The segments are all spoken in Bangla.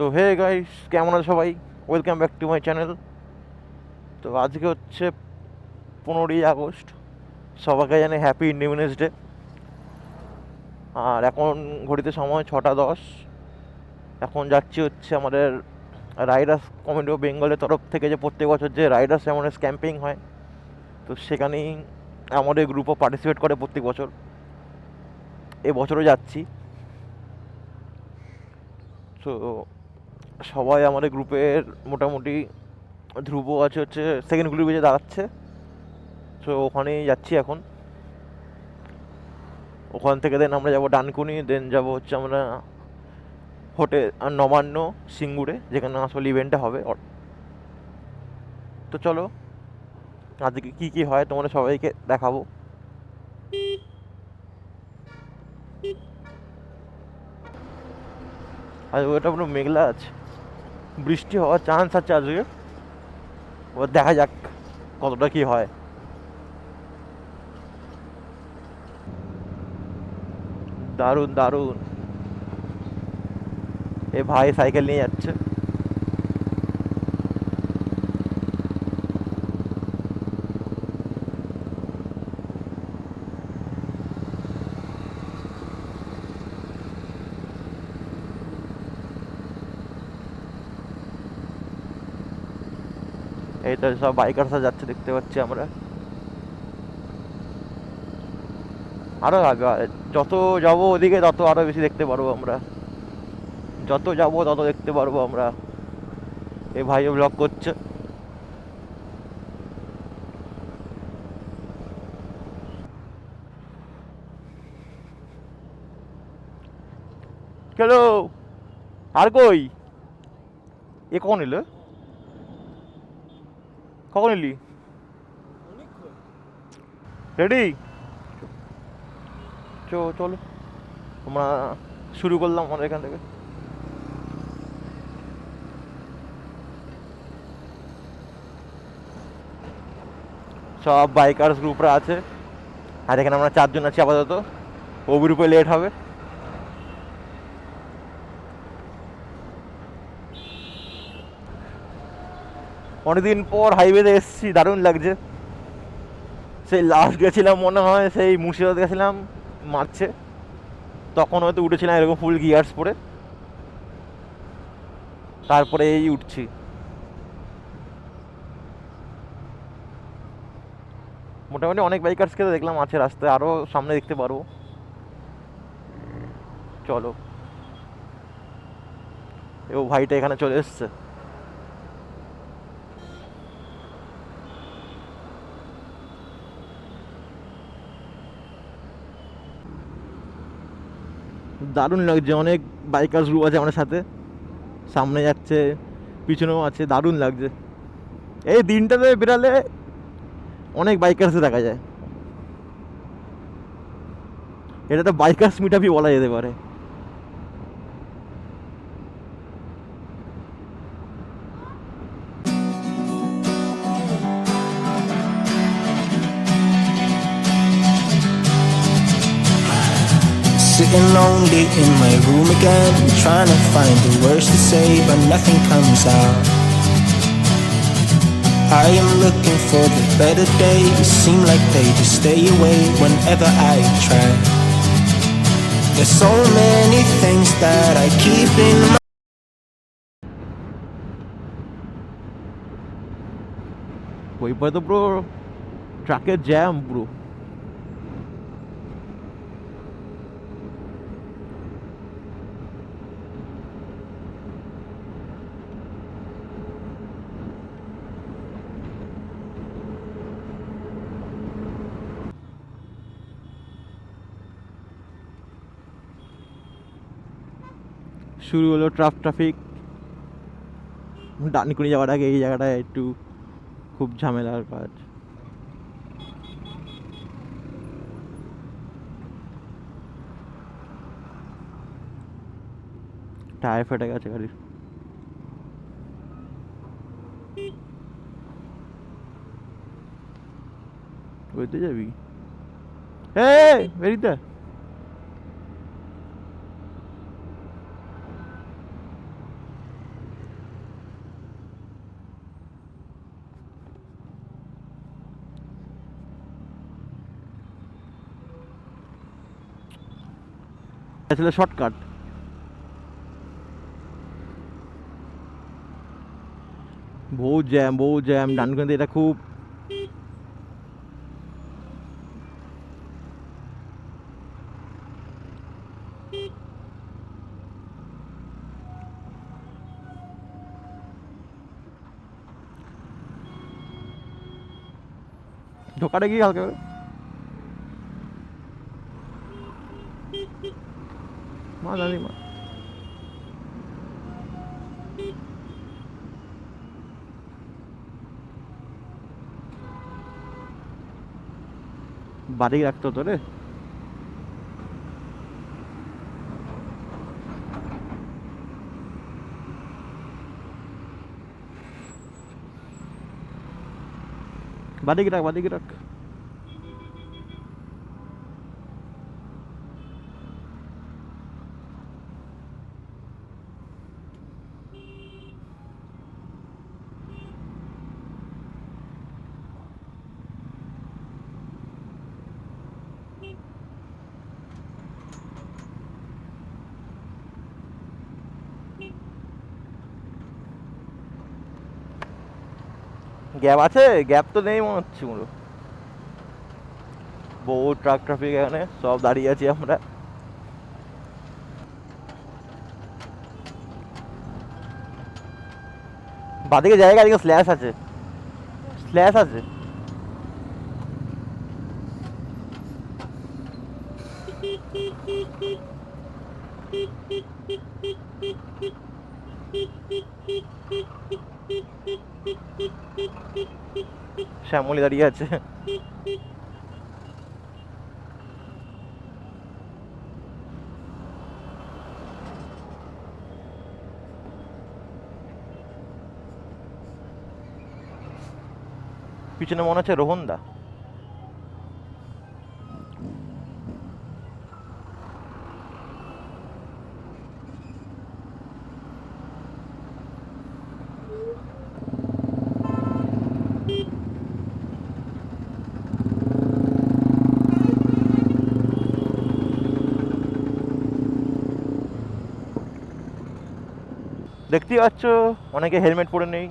তো হে গাইস, কেমন আছো সবাই? Welcome back to my channel. তো আজকে হচ্ছে 15ই আগস্ট। সবাইকে জানে হ্যাপি ইন্ডিপেন্ডেন্স ডে। আর এখন ঘড়িতে সময় 6টা 10। এখন যাচ্ছি হচ্ছে আমাদের রাইডার্স কমিটি অফ বেঙ্গলের তরফ থেকে যে প্রত্যেক বছর যে রাইডার্স অ্যাওয়ারনেস ক্যাম্পেইন হয়, তো সেখানেই আমাদের গ্রুপও পার্টিসিপেট করে প্রত্যেক বছর। এবছরও যাচ্ছি। তো সবাই আমাদের গ্রুপের মোটামুটি, ধ্রুব আছে হচ্ছে সেকেন্ড গ্রুপে যে দাঁড়াচ্ছে, তো ওখানেই যাচ্ছি এখন। ওখান থেকে দেন আমরা যাবো ডানকুনি, দেন যাব হচ্ছে আমরা হোটেল নবান্ন সিঙ্গুরে, যেখানে আসলে ইভেন্টটা হবে। তো চলো আজকে কী কী হয় তোমাদের সবাইকে দেখাবো। আর ওটা পুরো মেঘলা আছে, বৃষ্টি হওয়ার চান্স আছে আজকে। এবার দেখা যাক কতটা কি হয়। দারুণ দারুণ। এ ভাই সাইকেল নিয়ে যাচ্ছে। এইটা সব বাইকার্সরা যাচ্ছে দেখতে পাচ্ছি আমরা। আরো যত যাবো ওদিকে তত আরো বেশি দেখতে পারবো আমরা। যত যাবো তত দেখতে পারবো আমরা। এ ভাইও ব্লগ করছে। চলো। আর কই? এ কখন এলো? কখন এলি? রেডি? চলো আমরা শুরু করলাম আমাদের এখান থেকে। সব বাইকার্স গ্রুপরা আছে, আর এখানে আমরা 4জন আছি আপাতত। ও গ্রুপে লেট হবে। অনেকদিন পর হাইওয়েতে এসেছি, দারুণ লাগছে। সেই লাস্ট গেছিলাম মনে হয়, সেই মুর্শিদাবাদ গেছিলাম মার্চে, তখন হয়তো উঠেছিলাম এরকম ফুল গিয়ার্স পরে। তারপরে এই উঠছি। মোটামুটি অনেক বাইকার্সকে তো দেখলাম আছে রাস্তায়, আরও সামনে দেখতে পারবো। চলো। ও ভাইটা এখানে চলে এসছে। দারুণ লাগছে, অনেক বাইকার্স গ্রুপ আছে আমাদের সাথে। সামনে যাচ্ছে, পিছনেও আছে, দারুণ লাগছে। এই দিনটাতে বেরালে অনেক বাইকার্সে দেখা যায়। এটা একটা বাইকার্স মিট আপই বলা যেতে পারে। Sitting lonely in my room again, trying to find the words to say, but nothing comes out. I am looking for the better days, seem like they just stay away whenever I try. There's so many things that I keep in my ওই পরে তো পুরো ট্রাকের জ্যাম পুরো। শুরু হলো ট্রাফিক। ডানকুনি যাওয়ার আগে এই জায়গাটায় একটু খুব ঝামেলার কাজ। টায়ার ফেটে গেছে গাড়ির। ওইতে যাবি? বেরিতে। আসলে শর্টকাট। বহু জ্যাম ডানকুনিতে, এটা খুব ঢোকাটা গিয়ে হালকা করে মা দাদি মা। বাড়ি রাখতো তো রে। বাদিকে রাখ, বাদিকে রাখ। গ্যাপ আছে? গ্যাপ তো নেই মনে হচ্ছে পুরো। বহু ট্রাক ট্রাফিক, এখানে সব দাঁড়িয়ে আছি আমরা। বাদিকে জায়গা, এদিকে স্ল্যাশ আছে, স্ল্যাশ আছে। শ্যামলি দাঁড়িয়ে আছে। পিছনে মনে হচ্ছে রোহনদা। দেখতেই পাচ্ছ অনেকে হেলমেট পরে নেই,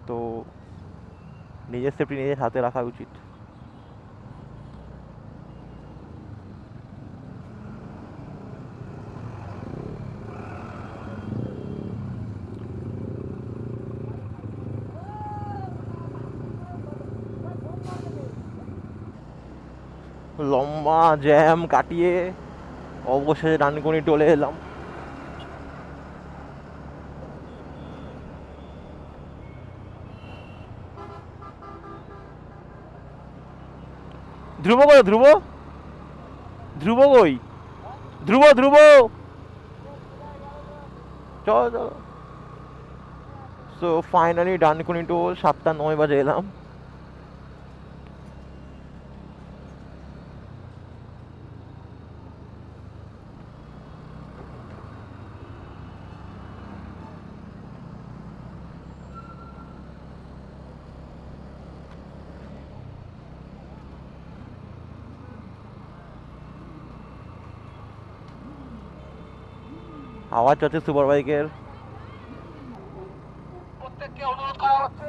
তো নিজের সেফটি নিজের হাতে রাখা উচিত। লম্বা জ্যাম কাটিয়ে অবশেষে ডানকুনি টোলে এলাম। ধ্রুব কই? ধ্রুব, ধ্রুব কই? ধ্রুব, ধ্রুব, চলো চলো। সো ফাইনালি ডানকুনি টোল 7:09 বাজে এলাম। আওয়াজ হচ্ছে সুপার বাইকের। প্রত্যেককে অনুরোধ করা হচ্ছে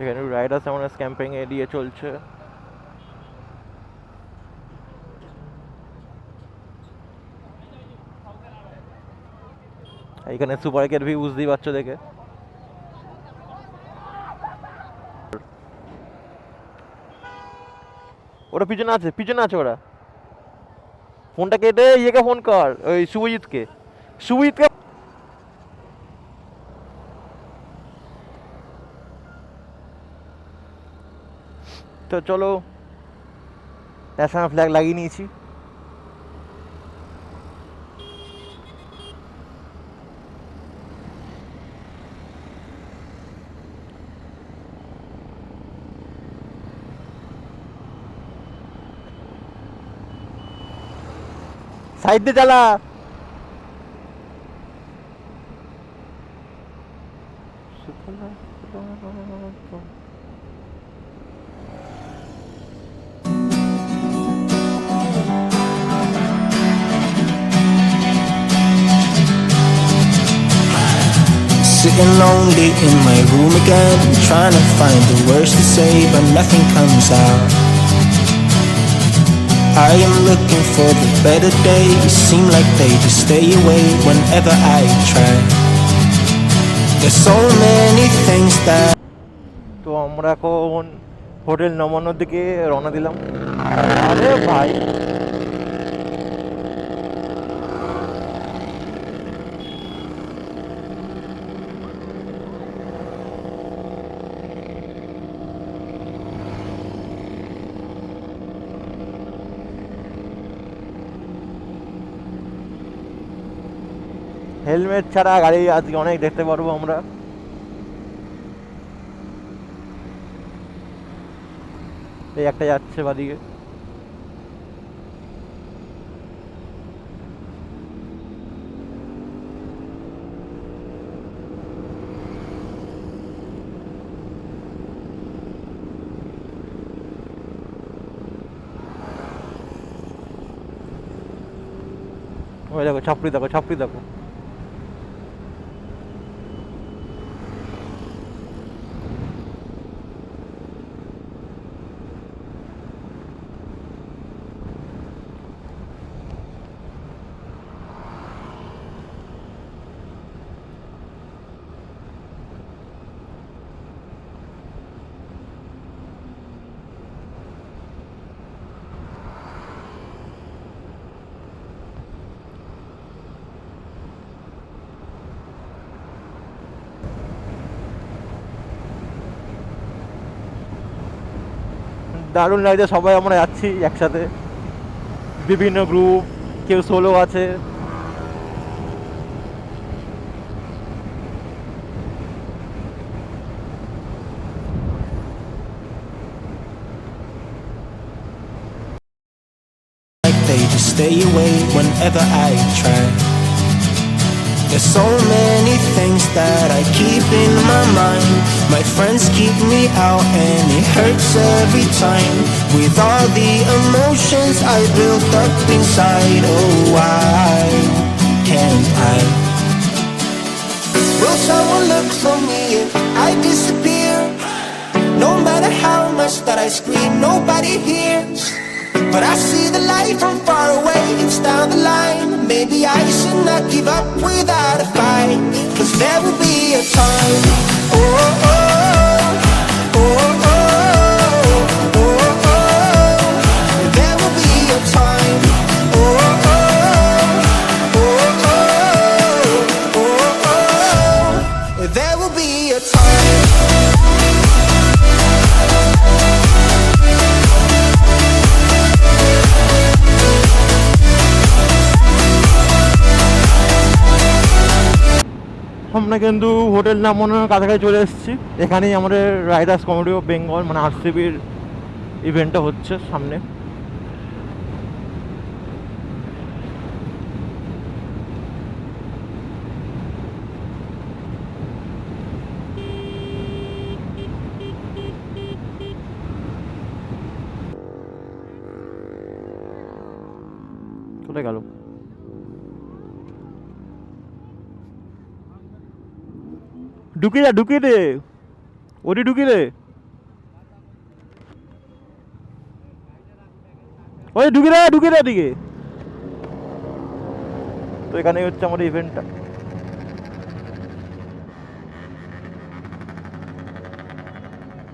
এখানে রাইডার্স এমন ক্যাম্পিং এরিয়া চলছে। এখানে সুপার বাইকের ভিউ বুঝতেই পারছো দেখে। ওরা পিছনে আছে, পিছনে আছে ওরা। ফোনটা কেটে ইয়েকে ফোন কর, ওই শুভজিৎকে, শুভজিৎকে। তো চলো, ন্যাশনাল ফ্ল্যাগ লাগিয়ে নিয়েছি। সাইড দিয়ে চালা। Sitting lonely in my room again, trying to find the words to say, but nothing comes out. I am looking for the better days, seem like they just stay away whenever I try. There's so many things that তো আমরা এখন হোটেল নমানোর দিকে রওনা দিলাম। আরে ভাই, হেলমেট ছাড়া গাড়ি আজকে অনেক দেখতে পারবো আমরা। এই একটা যাচ্ছে বাদিকে। ওই দেখো ছাপড়ি, দেখো ছাপড়ি, দেখো। দারুণ লাগছে, সবাই আমরা যাচ্ছি একসাথে, বিভিন্ন গ্রুপ, কেউ সোলো আছে। like they just stay away whenever I try. There's so many things that I keep in my mind. My friends keep me out and it hurts every time. With all the emotions I built up inside, oh why can't I? Will someone look for me if I disappear? No matter how much that I scream, nobody hears. But I see the light from far away, it's down the line. Maybe I should not give up without a fight, 'cause there will be a time. Oh, oh, oh, oh, oh, oh, oh. There will be a time. Oh, oh, oh, oh, oh, oh, oh. There will be a time. আমরা কিন্তু হোটেল নামানোর কাছাকাছি চলে এসেছি। এখানেই আমাদের রাইডার্স কমিটি অফ বেঙ্গল মানে আরসিবির ইভেন্টটা হচ্ছে সামনে। কোথায় গেল? ঢুকিয়ে যা, ঢুকিয়ে দে, ওটি ঢুকিয়ে দে, ওই ঢুকিয়ে দে, ঢুকিয়ে দে দিকে। তো এখানেই হচ্ছে আমাদের ইভেন্টটা।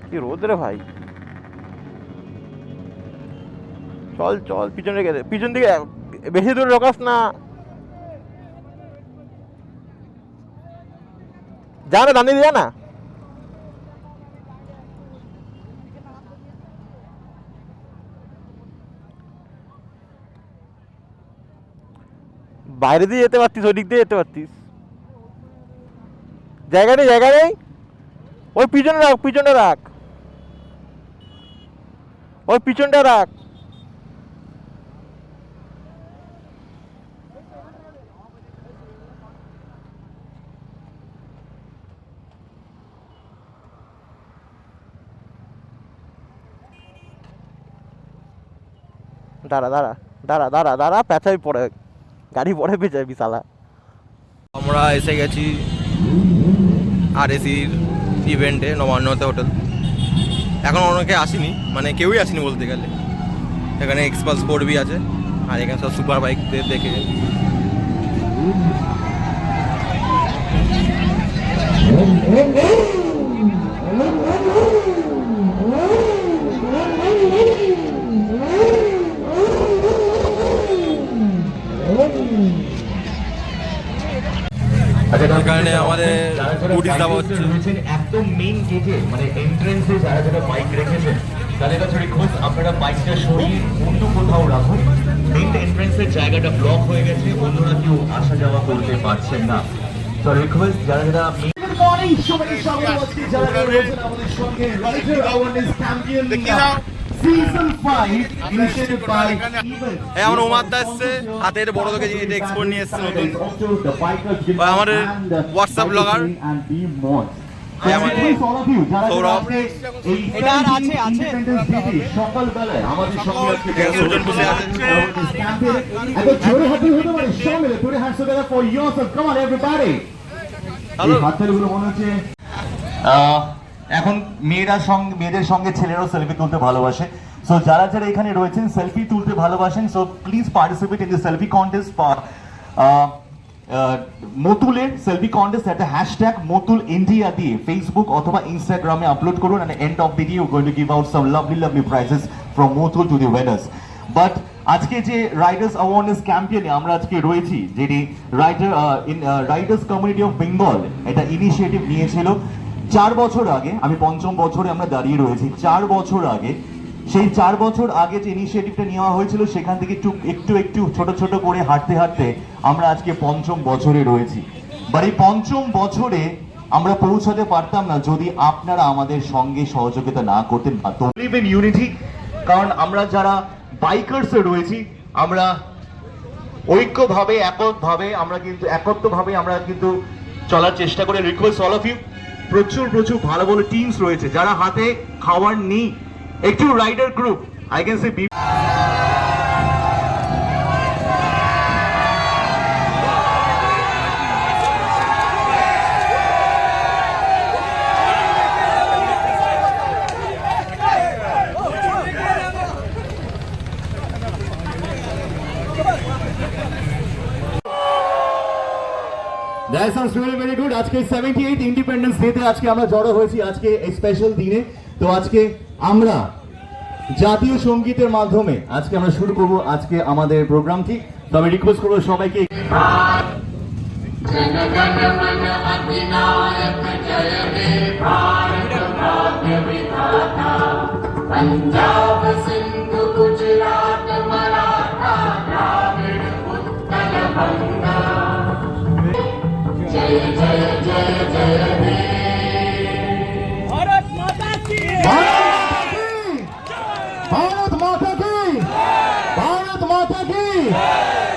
কি রোদ রে ভাই, চল চল পিছনে রেখে দে, পিছন দিকে বেশি দূর রকাস না, যা না দাঁড়িয়ে যা না। বাইরে দিয়ে যেতে পারতিস, ওই দিক দিয়ে যেতে পারতিস, জায়গা নেই, জায়গা নেই। ওই পিছনে রাখ, পিছনে রাখ, ওই পিছনটা রাখ। দাঁড়া দাঁড়া দাঁড়া দাঁড়া দাঁড়া পেঁচাই পড়ে, গাড়ি পড়ে পেঁচাই বিশালা। আমরা এসে গেছি আরএসির ইভেন্টে নবান্নতে হোটেল। এখন অনেকে আসেনি, মানে কেউই আসেনি বলতে গেলে। এখানে এক্সপালস 4B আছে, আর এখানে সব সুপার বাইকদের দেখে এখানে আমাদের টুরিস্ট দেওয়া হচ্ছে। একদম মেইন গেটে মানে এন্ট্রেন্সে যারা যারা বাইক রেখেছেন তাদের কাছে রিকোয়েস্ট আপনারা বাইকটা সরিয়ে অন্য কোথাও রাখুন। মেইন এন্ট্রেন্সের জায়গাটা ব্লক হয়ে গেছে, অন্যরা কেউ আসা যাওয়া করতে পারছেন না। তো রিকোয়েস্ট যারা যারা আমার ওমাদ্দা এসছে, হাতের বড় লোকে এটা এক্সপোর্ট নিয়ে এসছে নতুন। আমাদের হোয়াটসঅ্যাপ ব্লগার সৌরভ, সুজন বসে আছে। এখন মেয়েদের সঙ্গে ছেলেরাও সেলফি তুলতে ভালোবাসে। সো যারা যারা এখানে রয়েছেন সেলফি তুলতে ভালোবাসেন, so please participate in the selfie contest. মতুলের সেলফি কন্টেস্ট একটা হ্যাশট্যাগ মতুল ইন্ডিয়া দিয়ে ফেসবুক অথবা ইনস্টাগ্রামে আপলোড করুন, and end of the day we're going to give out some lovely prizes from Motul to the winners. But আজকে যে রাইডার্স অ্যাওয়ারনেস ক্যাম্পেইনে আমরা আজকে রয়েছি, যেটি রাইডার্স কমিউনিটি অফ বেঙ্গল এটা ইনিশিয়েটিভ নিয়েছিল 4 বছর আগে। আমি 5ম বছরে আমরা দাঁড়িয়ে রয়েছি। 4 বছর আগে, সেই 4 বছর আগে যে ইনিশিয়েটিভটা নেওয়া হয়েছিল সেখান থেকে একটু ছোট ছোট করে হাঁটতে হাঁটতে আমরা আজকে 5ম বছরে রয়েছি। বাট এই 5ম বছরে আমরা পৌঁছাতে পারতাম না যদি আপনারা আমাদের সঙ্গে সহযোগিতা না করতেন। লিভ ইন ইউনিটি, কারণ আমরা যারা বাইকার্স রয়েছি আমরা ঐক্যভাবে একত্রভাবে আমরা কিন্তু চলার চেষ্টা করে। রিকোয়েস্ট অল অফ ইউ, প্রচুর ভালো ভালো টিমস রয়েছে যারা হাতে খাওয়ার নেই, একটু rider group I can say That sounds really very good. আজকে 78th ইন্ডিপেন্ডেন্স ডেতে আজকে আমরা জড়ো হয়েছি আজকে এই স্পেশাল দিনে। তো আজকে আমরা জাতীয় সঙ্গীতের মাধ্যমে আজকে আমরা শুরু করব আজকে আমাদের প্রোগ্রামটি। তো আমি রিকোয়েস্ট করবো সবাইকে पंजाब सिंध गुजरात मराठा द्राविड़ उत्कल बंगा जय जय जय जय हे भारत माता की भारत माता की भारत माता की।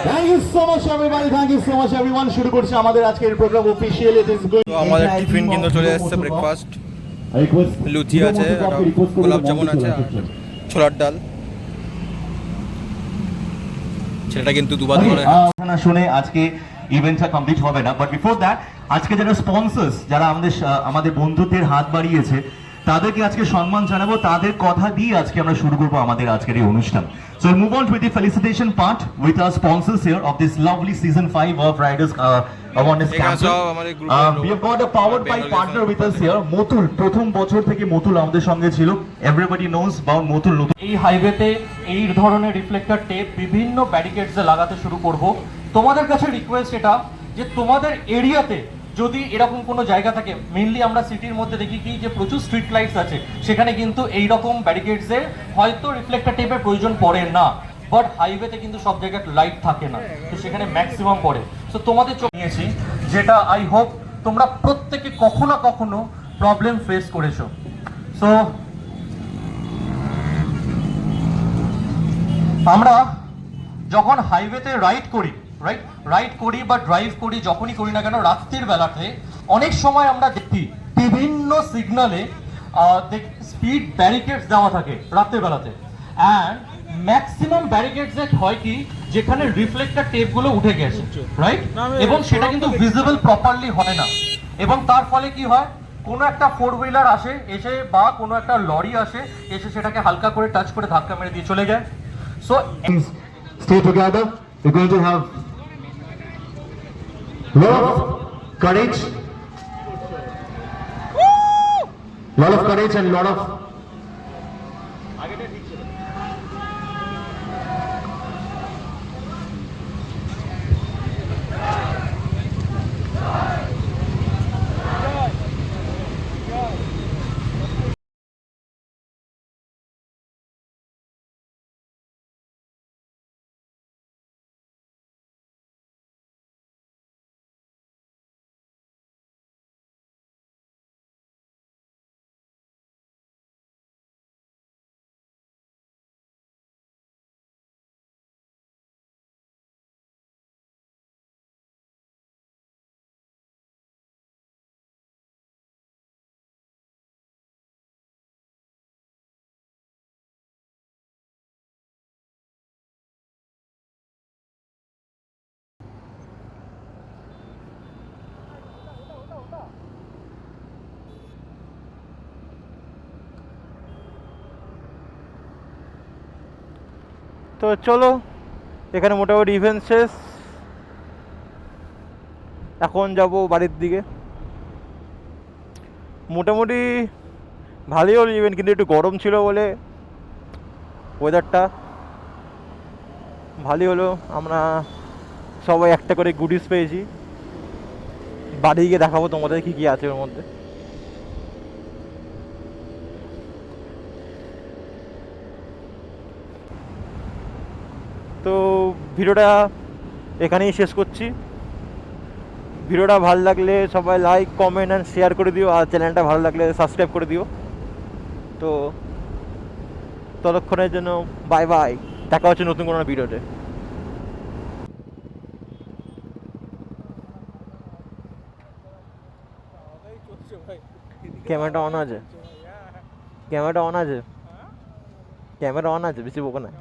Thank you so much everybody, thank you so much everyone. শুরু করছি আমাদের আজকের program officially. It is going. তো আমাদের টিফিন কিন্তু চলে এসেছে, ব্রেকফাস্ট লুচি আছে, গোলাপ জামুন আছে, আর ছোলার ডাল। সেটা কিন্তু দুবার ধরে না শুনে আজকে ইভেন্টটা কমপ্লিট হবে না। বাট বিফোর দ্যাট আজকে যারা স্পন্সর্স, যারা আমাদের বন্ধুত্বের হাত বাড়িয়েছে তাদেরকে আজকে সম্মান জানাবো। তাদের কথা দিয়ে আজকে আমরা শুরু করবো আমাদের আজকের এই অনুষ্ঠান। So we'll move on with the felicitation part with our sponsors here of this lovely season 5 of Riders Awareness Campaign. We have got a powered by partner with us here, Motul. প্রথম বছর থেকে মতুল আমাদের সঙ্গে ছিল। Everybody knows about Motul. এই হাইওয়েতে এই ধরনের রিফ্লেক্টর টেপ বিভিন্ন ব্যারিকেডসে লাগাতে শুরু করব। তোমাদের কাছে রিকোয়েস্ট এটা যে তোমাদের এরিয়াতে যদি এরকম কোনো জায়গা থাকে, মেইনলি আমরা সিটির মধ্যে দেখি কি যে প্রচুর স্ট্রিট লাইটস আছে, সেখানে কিন্তু এই রকম ব্যারিকেডসে হয়তো রিফ্লেক্টর টেপের প্রয়োজন পড়ে না, বাট হাইওয়েতে কিন্তু সব জায়গায় লাইট থাকে না, তো সেখানে ম্যাক্সিমাম পড়ে। সো তোমাদের চোখ নিয়েছি, যেটা আই হোপ তোমরা প্রত্যেকে কখনো না কখনো প্রবলেম ফেস করেছো। সো আমরা যখন হাইওয়েতে রাইড করি বা ড্রাইভ করি, যখনই করি না কেন রাত্রির বেলাতে অনেক সময় আমরা দেখি বিভিন্ন সিগনালে স্পিড ব্যারিকেডস দেওয়া থাকে রাত্রির বেলাতে। অ্যান্ড ম্যাক্সিমাম ব্যারিকেডস হয় কি যেখানে রিফ্লেক্টর টেপগুলো উঠে গেছে, রাইট? এবং সেটা কিন্তু ভিজিবল প্রপারলি হয় না, এবং তার ফলে কি হয়, কোনো একটা ফোর হুইলার এসে বা কোনো একটা লরি এসে সেটাকে হালকা করে টাচ করে ধাক্কা মেরে দিয়ে চলে যায়। So Stay together. We're going to have lot of courage, and lot of তো চলো, এখানে মোটামুটি ইভেন্ট শেষ। এখন যাব বাড়ির দিকে। মোটামুটি ভালোই হলো ইভেন্ট, কিন্তু একটু গরম ছিল বলে ওয়েদারটা ভালোই হলো। আমরা সবাই একটা করে গুডিস পেয়েছি, বাড়ি গিয়ে দেখাবো তোমাদের কী কী আছে ওর মধ্যে। তো ভিডিওটা এখানেই শেষ করছি। ভিডিওটা ভালো লাগলে সবাই লাইক, কমেন্ট অ্যান্ড শেয়ার করে দিও, আর চ্যানেলটা ভালো লাগলে সাবস্ক্রাইব করে দিও। তো ততক্ষণের জন্য বাই বাই, দেখা হচ্ছে নতুন কোনো ভিডিওতে। ক্যামেরাটা অন আছে, ক্যামেরাটা অন আছে, ক্যামেরা অন আছে, বেশি বকো না।